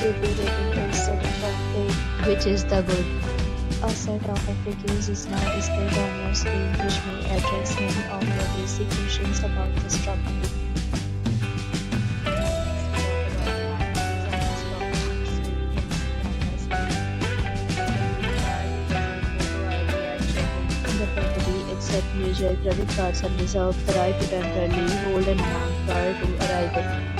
rating is 7.8, which is the good. a set of FAQs is now displayed on your screen, which may address many of your basic questions about this property. The property accepts major credit cards and reserves the right to temporarily hold an amount prior to arrival.